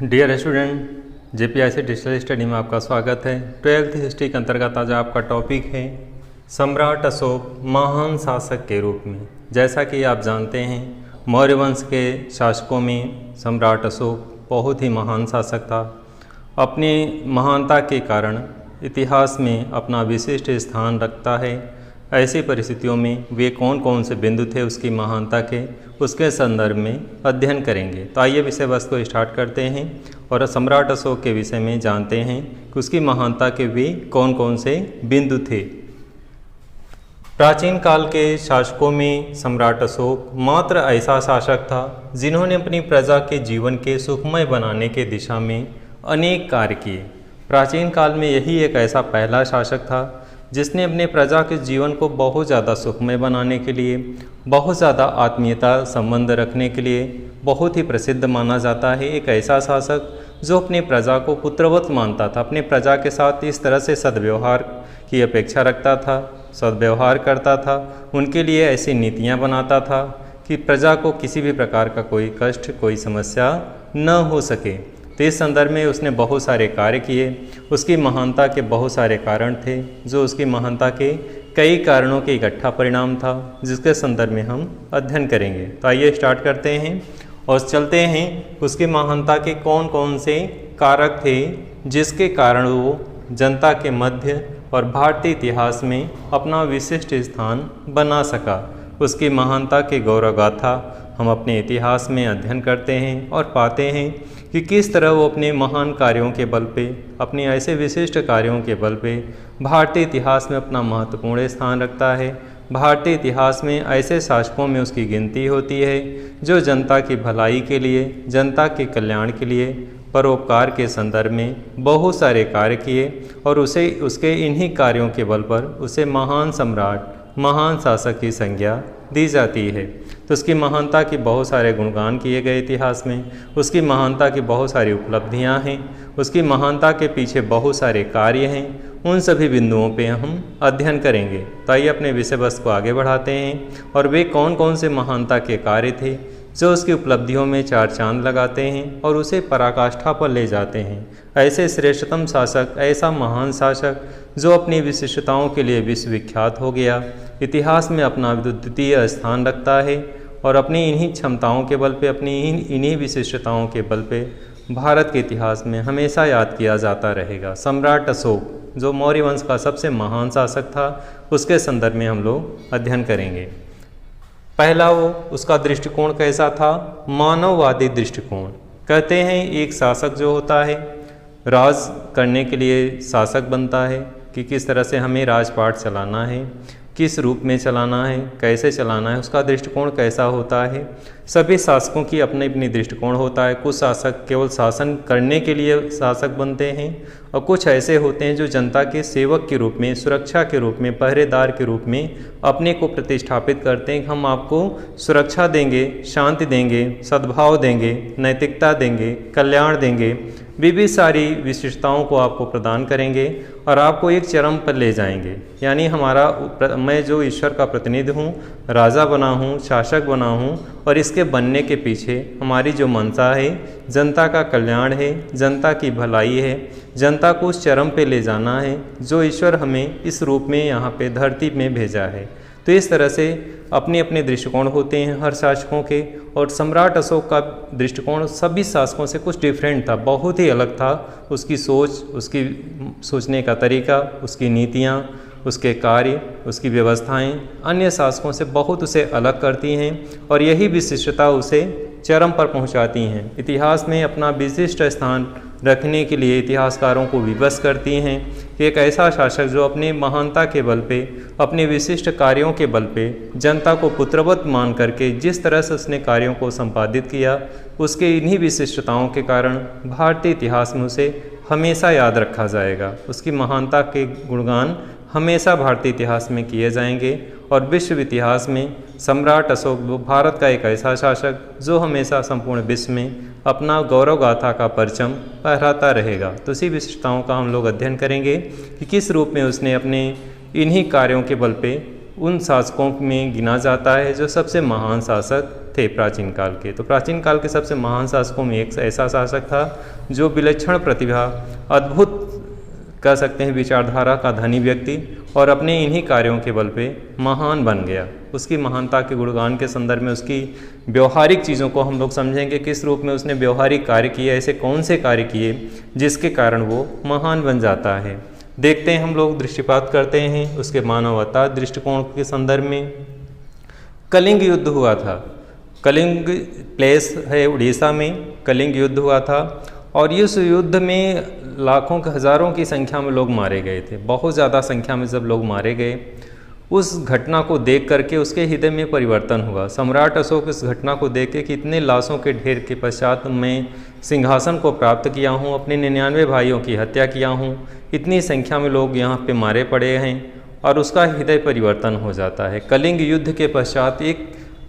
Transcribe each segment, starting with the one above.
Dear student, जेपीआईसी digital study में आपका स्वागत है। 12th हिस्ट्री के अंतर्गत आज आपका टॉपिक है सम्राट अशोक महान शासक के रूप में। जैसा कि आप जानते हैं, मौर्य वंश के शासकों में सम्राट अशोक बहुत ही महान शासक था। अपनी महानता के कारण इतिहास में अपना विशिष्ट स्थान रखता है। ऐसी परिस्थितियों में वे कौन कौन से बिंदु थे उसकी महानता के, उसके संदर्भ में अध्ययन करेंगे। तो आइए विषय वस्तु को स्टार्ट करते हैं और सम्राट अशोक के विषय में जानते हैं कि उसकी महानता के वे कौन कौन से बिंदु थे। प्राचीन काल के शासकों में सम्राट अशोक मात्र ऐसा शासक था जिन्होंने अपनी प्रजा के जीवन के सुखमय बनाने के दिशा में अनेक कार्य किए। प्राचीन काल में यही एक ऐसा पहला शासक था जिसने अपने प्रजा के जीवन को बहुत ज़्यादा सुखमय बनाने के लिए, बहुत ज़्यादा आत्मीयता संबंध रखने के लिए बहुत ही प्रसिद्ध माना जाता है। एक ऐसा शासक जो अपने प्रजा को पुत्रवत मानता था, अपने प्रजा के साथ इस तरह से सद्व्यवहार की अपेक्षा रखता था, सद्व्यवहार करता था, उनके लिए ऐसी नीतियाँ बनाता था कि प्रजा को किसी भी प्रकार का कोई कष्ट, कोई समस्या न हो सके। तो इस संदर्भ में उसने बहुत सारे कार्य किए। उसकी महानता के बहुत सारे कारण थे, जो उसकी महानता के कई कारणों के इकट्ठा परिणाम था, जिसके संदर्भ में हम अध्ययन करेंगे। तो आइए स्टार्ट करते हैं और चलते हैं उसकी महानता के कौन कौन से कारक थे जिसके कारण वो जनता के मध्य और भारतीय इतिहास में अपना विशिष्ट स्थान बना सका। उसकी महानता के गौरव गाथा हम अपने इतिहास में अध्ययन करते हैं और पाते हैं कि किस तरह वो अपने महान कार्यों के बल पे, अपने ऐसे विशिष्ट कार्यों के बल पे भारतीय इतिहास में अपना महत्वपूर्ण स्थान रखता है। भारतीय इतिहास में ऐसे शासकों में उसकी गिनती होती है जो जनता की भलाई के लिए, जनता के कल्याण के लिए, परोपकार के संदर्भ में बहुत सारे कार्य किए और उसे उसके इन्हीं कार्यों के बल पर उसे महान सम्राट, महान शासक की संज्ञा दी जाती है। तो उसकी महानता की बहुत सारे गुणगान किए गए इतिहास में, उसकी महानता की बहुत सारी उपलब्धियां हैं, उसकी महानता के पीछे बहुत सारे कार्य हैं। उन सभी बिंदुओं पे हम अध्ययन करेंगे। तो आइए अपने विषय वस्तु को आगे बढ़ाते हैं और वे कौन कौन से महानता के कार्य थे जो उसकी उपलब्धियों में चार चांद लगाते हैं और उसे पराकाष्ठा पर ले जाते हैं। ऐसे श्रेष्ठतम शासक, ऐसा महान शासक जो अपनी विशिष्टताओं के लिए विश्वविख्यात हो गया, इतिहास में अपना द्वितीय स्थान रखता है और अपनी इन्हीं क्षमताओं के बल पे, अपनी इन्हीं विशिष्टताओं के बल पे भारत के इतिहास में हमेशा याद किया जाता रहेगा। सम्राट अशोक जो मौर्य वंश का सबसे महान शासक था, उसके संदर्भ में हम लोग अध्ययन करेंगे। पहला वो उसका दृष्टिकोण कैसा था? मानववादी दृष्टिकोण। कहते हैं एक शासक जो होता है राज करने के लिए शासक बनता है कि किस तरह से हमें राजपाट चलाना है, किस रूप में चलाना है, कैसे चलाना है, उसका दृष्टिकोण कैसा होता है। सभी शासकों की अपनी अपनी दृष्टिकोण होता है। कुछ शासक केवल शासन करने के लिए शासक बनते हैं और कुछ ऐसे होते हैं जो जनता के सेवक के रूप में, सुरक्षा के रूप में, पहरेदार के रूप में अपने को प्रतिष्ठापित करते हैं। हम आपको सुरक्षा देंगे, शांति देंगे, सद्भाव देंगे, नैतिकता देंगे, कल्याण देंगे, विविध सारी विशिष्टताओं को आपको प्रदान करेंगे और आपको एक चरम पर ले जाएंगे। यानी मैं जो ईश्वर का प्रतिनिधि हूँ, राजा बना हूँ, शासक बना हूँ और इसके बनने के पीछे हमारी जो मंशा है, जनता का कल्याण है, जनता की भलाई है, जनता को उस चरम पे ले जाना है जो ईश्वर हमें इस रूप में यहाँ पे धरती में भेजा है। तो इस तरह से अपने अपने दृष्टिकोण होते हैं हर शासकों के। और सम्राट अशोक का दृष्टिकोण सभी शासकों से कुछ डिफरेंट था, बहुत ही अलग था। उसकी सोच, उसकी सोचने का तरीका, उसकी नीतियाँ, उसके कार्य, उसकी व्यवस्थाएं अन्य शासकों से बहुत उसे अलग करती हैं और यही विशिष्टता उसे चरम पर पहुंचाती हैं। इतिहास में अपना विशिष्ट स्थान रखने के लिए इतिहासकारों को विवश करती हैं कि एक ऐसा शासक जो अपने महानता के बल पे, अपने विशिष्ट कार्यों के बल पे जनता को पुत्रवत मान करके जिस तरह से उसने कार्यों को संपादित किया, उसके इन्हीं विशिष्टताओं के कारण भारतीय इतिहास में उसे हमेशा याद रखा जाएगा। उसकी महानता के गुणगान हमेशा भारतीय इतिहास में किए जाएंगे और विश्व इतिहास में सम्राट अशोक भारत का एक ऐसा शासक जो हमेशा संपूर्ण विश्व में अपना गौरव गाथा का परचम फहराता रहेगा। तो इसी विशिष्टताओं का हम लोग अध्ययन करेंगे कि किस रूप में उसने अपने इन्हीं कार्यों के बल पे उन शासकों में गिना जाता है जो सबसे महान शासक थे प्राचीन काल के। तो प्राचीन काल के सबसे महान शासकों में एक ऐसा शासक था जो विलक्षण प्रतिभा, अद्भुत कह सकते हैं विचारधारा का धनी व्यक्ति और अपने इन्हीं कार्यों के बल पे महान बन गया। उसकी महानता के गुणगान के संदर्भ में उसकी व्यवहारिक चीज़ों को हम लोग समझेंगे, किस रूप में उसने व्यवहारिक कार्य किए, ऐसे कौन से कार्य किए जिसके कारण वो महान बन जाता है। देखते हैं हम लोग, दृष्टिपात करते हैं उसके मानवता दृष्टिकोण के संदर्भ में। कलिंग युद्ध हुआ था। कलिंग प्लेस है उड़ीसा में, कलिंग युद्ध हुआ था और इस युद्ध में लाखों के हज़ारों की संख्या में लोग मारे गए थे। बहुत ज़्यादा संख्या में जब लोग मारे गए, उस घटना को देख करके उसके हृदय में परिवर्तन हुआ। सम्राट अशोक इस घटना को देख के कि इतने लाशों के ढेर के पश्चात मैं सिंहासन को प्राप्त किया हूँ, अपने 99 भाइयों की हत्या किया हूँ, इतनी संख्या में लोग यहाँ पे मारे पड़े हैं, और उसका हृदय परिवर्तन हो जाता है। कलिंग युद्ध के पश्चात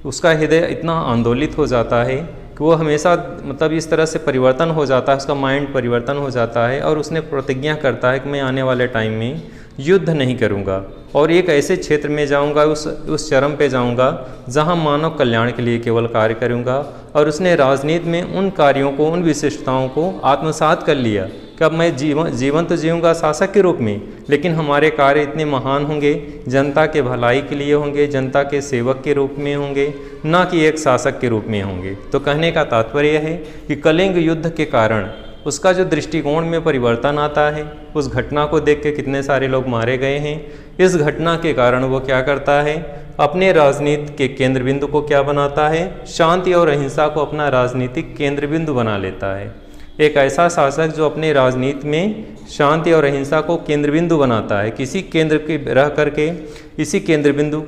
उसका हृदय इतना आंदोलित हो जाता है कि वो हमेशा मतलब इस तरह से परिवर्तन हो जाता है, उसका माइंड परिवर्तन हो जाता है और उसने प्रतिज्ञा करता है कि मैं आने वाले टाइम में युद्ध नहीं करूंगा और एक ऐसे क्षेत्र में जाऊंगा, उस चरम पे जाऊंगा जहां मानव कल्याण के लिए केवल कार्य करूंगा। और उसने राजनीति में उन कार्यों को, उन विशिष्टताओं को आत्मसात कर लिया कि अब मैं जीवन तो जीऊँगा शासक के रूप में, लेकिन हमारे कार्य इतने महान होंगे, जनता के भलाई के लिए होंगे, जनता के सेवक के रूप में होंगे, ना कि एक शासक के रूप में होंगे। तो कहने का तात्पर्य है कि कलिंग युद्ध के कारण उसका जो दृष्टिकोण में परिवर्तन आता है, उस घटना को देख के कितने सारे लोग मारे गए हैं, इस घटना के कारण वो क्या करता है, अपने राजनीति के केंद्र बिंदु को क्या बनाता है, शांति और अहिंसा को अपना राजनीतिक केंद्र बिंदु बना लेता है। एक ऐसा शासक जो अपने राजनीति में शांति और अहिंसा को केंद्र बिंदु बनाता है, किसी केंद्र के रह करके इसी केंद्र बिंदु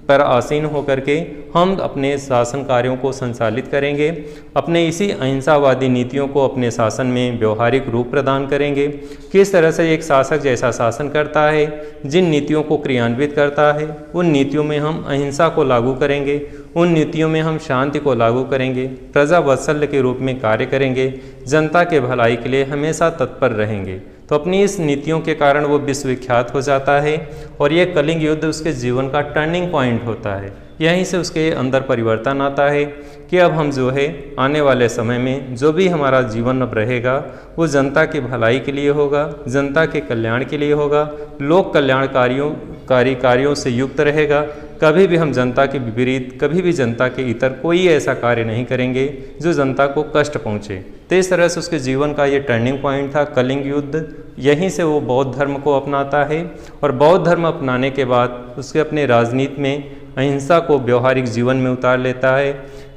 पर आसीन होकर के हम अपने शासन कार्यों को संचालित करेंगे, अपने इसी अहिंसावादी नीतियों को अपने शासन में व्यवहारिक रूप प्रदान करेंगे। किस तरह से एक शासक जैसा शासन करता है, जिन नीतियों को क्रियान्वित करता है, उन नीतियों में हम अहिंसा को लागू करेंगे, उन नीतियों में हम शांति को लागू करेंगे, प्रजा वात्सल्य के रूप में कार्य करेंगे, जनता के भलाई के लिए हमेशा तत्पर रहेंगे। तो अपनी इस नीतियों के कारण वो विश्वविख्यात हो जाता है और ये कलिंग युद्ध उसके जीवन का टर्निंग पॉइंट होता है। यहीं से उसके अंदर परिवर्तन आता है कि अब हम जो है आने वाले समय में जो भी हमारा जीवन अब रहेगा वो जनता की भलाई के लिए होगा, जनता के कल्याण के लिए होगा, लोक कल्याणकारी कार्यों से युक्त रहेगा। कभी भी हम जनता के विपरीत, कभी भी जनता के इतर कोई ऐसा कार्य नहीं करेंगे जो जनता को कष्ट पहुँचे। तो इस तरह से उसके जीवन का ये टर्निंग पॉइंट था कलिंग युद्ध। यहीं से वो बौद्ध धर्म को अपनाता है और बौद्ध धर्म अपनाने के बाद उसके अपने राजनीति में अहिंसा को व्यवहारिक जीवन में उतार लेता है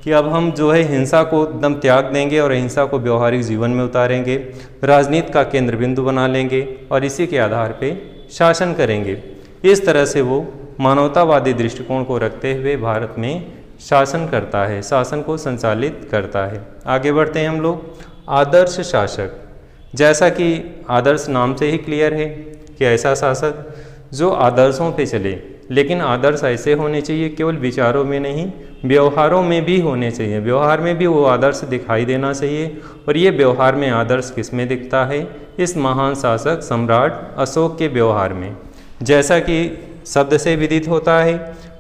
कि अब हम जो है हिंसा को एकदम त्याग देंगे और अहिंसा को व्यवहारिक जीवन में उतारेंगे, राजनीति का केंद्र बिंदु बना लेंगे और इसी के आधार पे शासन करेंगे। इस तरह से वो मानवतावादी दृष्टिकोण को रखते हुए भारत में शासन करता है, शासन को संचालित करता है। आगे बढ़ते हैं हम लोग। आदर्श शासक, जैसा कि आदर्श नाम से ही क्लियर है कि ऐसा शासक जो आदर्शों पे चले, लेकिन आदर्श ऐसे होने चाहिए केवल विचारों में नहीं, व्यवहारों में भी होने चाहिए। व्यवहार में भी वो आदर्श दिखाई देना चाहिए। और ये व्यवहार में आदर्श किस में दिखता है? इस महान शासक सम्राट अशोक के व्यवहार में। जैसा कि शब्द से विदित होता है,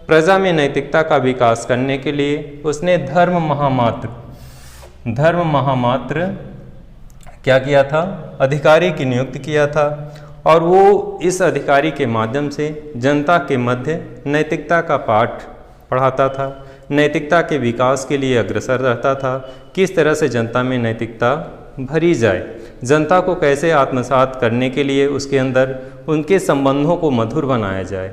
प्रजा में नैतिकता का विकास करने के लिए उसने धर्म महामात्र क्या किया था? अधिकारी की नियुक्ति किया था और वो इस अधिकारी के माध्यम से जनता के मध्य नैतिकता का पाठ पढ़ाता था, नैतिकता के विकास के लिए अग्रसर रहता था। किस तरह से जनता में नैतिकता भरी जाए, जनता को कैसे आत्मसात करने के लिए उसके अंदर उनके संबंधों को मधुर बनाया जाए।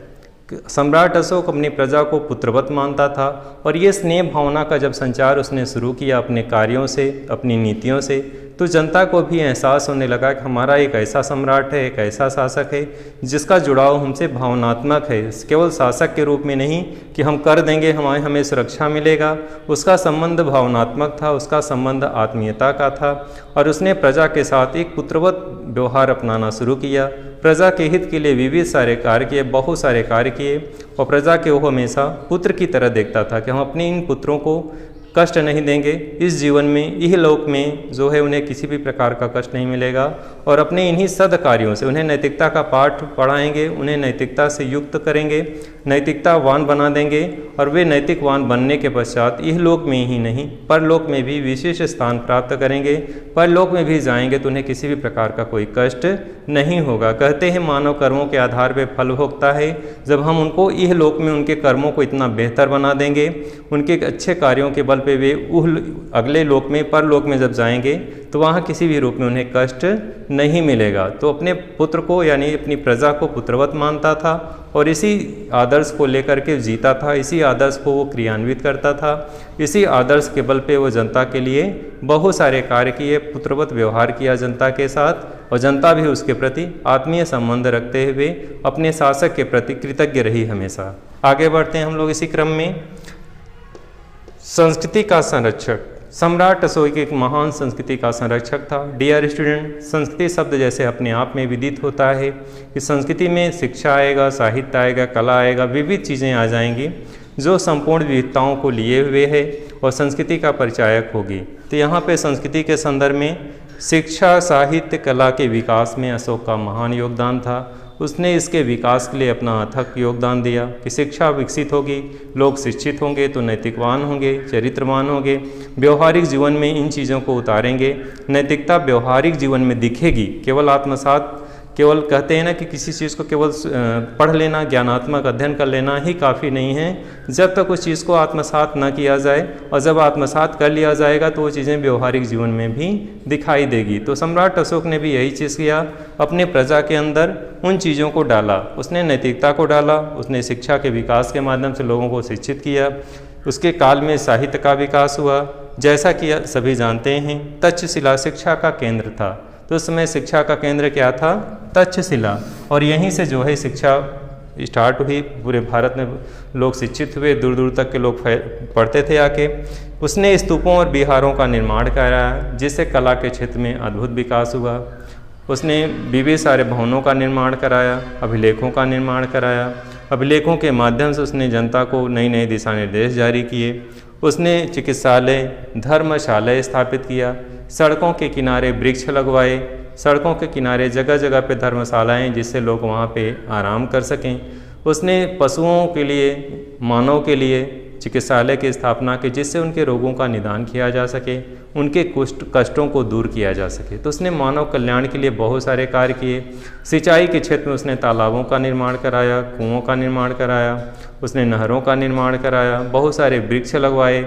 सम्राट अशोक अपनी प्रजा को पुत्रवत मानता था और ये स्नेह भावना का जब संचार उसने शुरू किया अपने कार्यों से, अपनी नीतियों से, तो जनता को भी एहसास होने लगा कि हमारा एक ऐसा सम्राट है, एक ऐसा शासक है जिसका जुड़ाव हमसे भावनात्मक है, केवल शासक के रूप में नहीं कि हम कर देंगे हमें सुरक्षा मिलेगा। उसका संबंध भावनात्मक था, उसका संबंध आत्मीयता का था और उसने प्रजा के साथ एक पुत्रवत व्यवहार अपनाना शुरू किया। प्रजा के हित के लिए विविध सारे कार्य किए, बहुत सारे कार्य किए और प्रजा के वो हमेशा पुत्र की तरह देखता था कि हम अपने इन पुत्रों को कष्ट नहीं देंगे। इस जीवन में यह लोक में जो है उन्हें किसी भी प्रकार का कष्ट नहीं मिलेगा, और अपने इन्हीं सद्कार्यों से उन्हें नैतिकता का पाठ पढ़ाएंगे, उन्हें नैतिकता से युक्त करेंगे, नैतिकतावान बना देंगे, और वे नैतिकवान बनने के पश्चात यह लोक में ही नहीं परलोक में भी विशेष स्थान प्राप्त करेंगे। परलोक में भी जाएंगे तो उन्हें किसी भी प्रकार का कोई कष्ट नहीं होगा। कहते हैं मानव कर्मों के आधार पर फल भोगता है। जब हम उनको यह लोक में उनके कर्मों को इतना बेहतर बना देंगे, उनके अच्छे कार्यों के बल पे वे अगले लोक में परलोक में जब जाएंगे तो वहाँ किसी भी रूप में उन्हें कष्ट नहीं मिलेगा। तो अपने पुत्र को यानी अपनी प्रजा को पुत्रवत मानता था और इसी आदर्श को लेकर के जीता था, इसी आदर्श को वो क्रियान्वित करता था, इसी आदर्श के बल पे वो जनता के लिए बहुत सारे कार्य किए, पुत्रवत व्यवहार किया जनता के साथ, और जनता भी उसके प्रति आत्मीय संबंध रखते हुए अपने शासक के प्रति कृतज्ञ रही हमेशा। आगे बढ़ते हैं हम लोग इसी क्रम में। संस्कृति का संरक्षक सम्राट अशोक एक महान संस्कृति का संरक्षक था। डियर स्टूडेंट, संस्कृति शब्द जैसे अपने आप में विदित होता है कि संस्कृति में शिक्षा आएगा, साहित्य आएगा, कला आएगा, विविध चीज़ें आ जाएंगी जो संपूर्ण विविधताओं को लिए हुए है और संस्कृति का परिचायक होगी। तो यहाँ पे संस्कृति के संदर्भ में शिक्षा, साहित्य, कला के विकास में अशोक का महान योगदान था। उसने इसके विकास के लिए अपना अथक योगदान दिया कि शिक्षा विकसित होगी, लोग शिक्षित होंगे तो नैतिकवान होंगे, चरित्रवान होंगे, व्यवहारिक जीवन में इन चीज़ों को उतारेंगे। नैतिकता व्यवहारिक जीवन में दिखेगी, केवल आत्मसात, केवल कहते हैं ना कि किसी चीज़ को केवल पढ़ लेना, ज्ञानात्मक अध्ययन कर लेना ही काफ़ी नहीं है। जब तक उस चीज़ को आत्मसात न किया जाए, और जब आत्मसात कर लिया जाएगा तो वो चीज़ें व्यवहारिक जीवन में भी दिखाई देगी। तो सम्राट अशोक ने भी यही चीज़ किया, अपने प्रजा के अंदर उन चीज़ों को डाला। उसने नैतिकता को डाला, उसने शिक्षा के विकास के माध्यम से लोगों को शिक्षित किया। उसके काल में साहित्य का विकास हुआ, जैसा कि सभी जानते हैं तक्षशिला शिक्षा का केंद्र था। तो उस समय शिक्षा का केंद्र क्या था? तक्षशिला, और यहीं से जो है शिक्षा स्टार्ट हुई। पूरे भारत में लोग शिक्षित हुए, दूर दूर तक के लोग पढ़ते थे आके। उसने स्तूपों और विहारों का निर्माण कराया, जिससे कला के क्षेत्र में अद्भुत विकास हुआ। उसने विविध सारे भवनों का निर्माण कराया, अभिलेखों का निर्माण कराया। अभिलेखों के माध्यम से उसने जनता को नई नई दिशा निर्देश जारी किए। उसने चिकित्सालय, धर्मशालाएँ स्थापित किया, सड़कों के किनारे वृक्ष लगवाए, सड़कों के किनारे जगह जगह पे धर्मशालाएँ, जिससे लोग वहाँ पे आराम कर सकें। उसने पशुओं के लिए, मानव के लिए चिकित्सालय की स्थापना की, जिससे उनके रोगों का निदान किया जा सके, उनके कष्टों को दूर किया जा सके। तो उसने मानव कल्याण के लिए बहुत सारे कार्य किए। सिंचाई के क्षेत्र में उसने तालाबों का निर्माण कराया, कुओं का निर्माण कराया, उसने नहरों का निर्माण कराया, बहुत सारे वृक्ष लगवाए।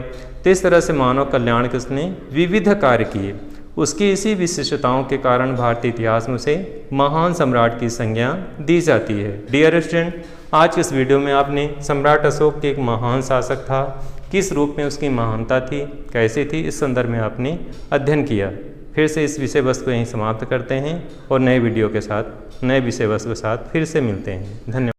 तो इस तरह से मानव कल्याण के उसने विविध कार्य किए। उसकी इसी विशिष्टताओं के कारण भारतीय इतिहास में उसे महान सम्राट की संज्ञा दी जाती है। डियर स्टूडेंट, आज के इस वीडियो में आपने सम्राट अशोक के एक महान शासक था, किस रूप में उसकी महानता थी, कैसी थी, इस संदर्भ में आपने अध्ययन किया। फिर से इस विषय वस्तु को यहीं समाप्त करते हैं और नए वीडियो के साथ, नए विषय वस्तु के साथ फिर से मिलते हैं। धन्यवाद।